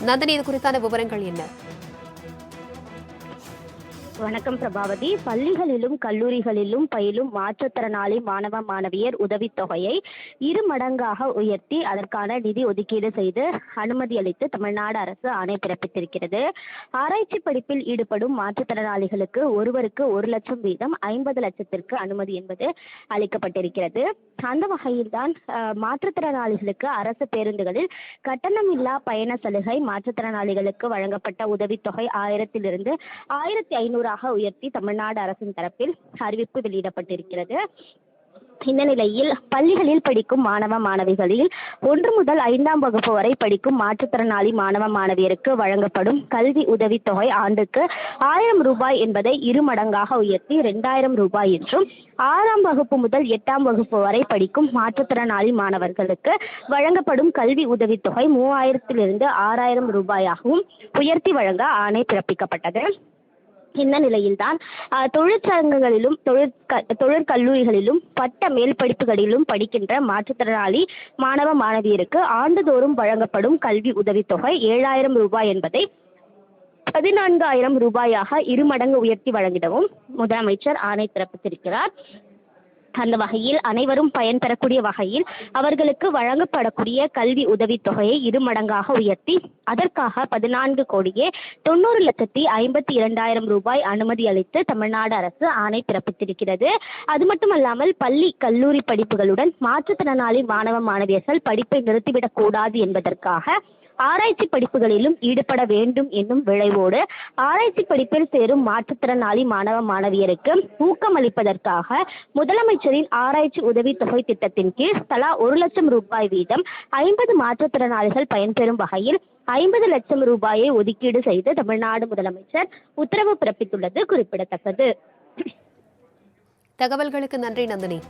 நந்தினி, இது குறித்தான விவரங்கள் என்ன? வணக்கம் பிரபாவதி. பள்ளிகளிலும் கல்லூரிகளிலும் பயிலும் மாற்றுத்திறனாளி மாணவ மாணவியர் உதவித்தொகையை 2 மடங்காக உயர்த்தி அதற்கான நிதி ஒதுக்கீடு செய்து அனுமதி அளித்து தமிழ்நாடு அரசு ஆணை பிறப்பித்திருக்கிறது. ஆராய்ச்சி படிப்பில் ஈடுபடும் மாற்றுத்திறனாளிகளுக்கு ஒருவருக்கு 1 லட்சம் வீதம் 50 லட்சத்திற்கு அனுமதி என்பது அளிக்கப்பட்டிருக்கிறது. அந்த வகையில்தான் மாற்றுத்திறனாளிகளுக்கு அரசு பேருந்துகளில் கட்டணமில்லா பயண சலுகை, மாற்றுத்திறனாளிகளுக்கு வழங்கப்பட்ட உதவித்தொகை 1000 1500 உயர்த்தி தமிழ்நாடு அரசின் தரப்பில் அறிவிப்பு வெளியிடப்பட்டிருக்கிறது. இந்த நிலையில் பள்ளிகளில் படிக்கும் மாணவ மாணவிகளில் 1 முதல் 5ஆம் வகுப்பு வரை படிக்கும் மாற்றுத்திறனாளி மாணவ மாணவியருக்கு வழங்கப்படும் கல்வி உதவித்தொகை ஆண்டுக்கு 1000 ரூபாய் என்பதை 2 மடங்காக உயர்த்தி 2000 ரூபாய் என்றும், 6ஆம் வகுப்பு முதல் 8ஆம் வகுப்பு வரை படிக்கும் மாற்றுத்திறனாளி மாணவர்களுக்கு வழங்கப்படும் கல்வி உதவித்தொகை 3000 6000 ரூபாயாகவும் உயர்த்தி வழங்க ஆணை பிறப்பிக்கப்பட்டது. இந்த நிலையில்தான் தொழிற்சங்கங்களிலும் தொழிற்கல்லூரிகளிலும் பட்ட மேல் படிப்புகளிலும் படிக்கின்ற மாற்றுத்திறனாளி மாணவ மாணவியருக்கு ஆண்டுதோறும் வழங்கப்படும் கல்வி உதவித்தொகை 7000 ரூபாய் என்பதை 14000 ரூபாயாக 2 மடங்கு உயர்த்தி வழங்கிடவும் முதலமைச்சர் ஆணை பிறப்பித்திருக்கிறார். அந்த வகையில் அனைவரும் பயன்பெறக்கூடிய வகையில் அவர்களுக்கு வழங்கப்படக்கூடிய கல்வி உதவித்தொகையை 2 மடங்காக உயர்த்தி அதற்காக 14,90,52,000 ரூபாய் அனுமதி அளித்து தமிழ்நாடு அரசு ஆணை பிறப்பித்திருக்கிறது. அது மட்டுமல்லாமல் பள்ளி கல்லூரி படிப்புகளுடன் மாற்றுத்திறனாளி மாணவ மாணவியர்கள் படிப்பை நிறுத்திவிடக் கூடாது என்பதற்காக ஆராய்ச்சி படிப்புகளிலும் ஈடுபட வேண்டும் என்னும் விளைவோடு ஆராய்ச்சி படிப்பில் சேரும் மாற்றுத்திறனாளி மாணவ மாணவியருக்கு ஊக்கமளிப்பதற்காக முதலமைச்சரின் ஆராய்ச்சி உதவித்தொகை திட்டத்தின் கீழ் தலா 1 லட்சம் ரூபாய் வீதம் 50 மாற்றுத்திறனாளிகள் பயன்பெறும் வகையில் 50 லட்சம் ரூபாயை ஒதுக்கீடு செய்து தமிழ்நாடு முதலமைச்சர் உத்தரவு பிறப்பித்துள்ளது குறிப்பிடத்தக்கது. தகவல்களுக்கு நன்றி நந்தினி.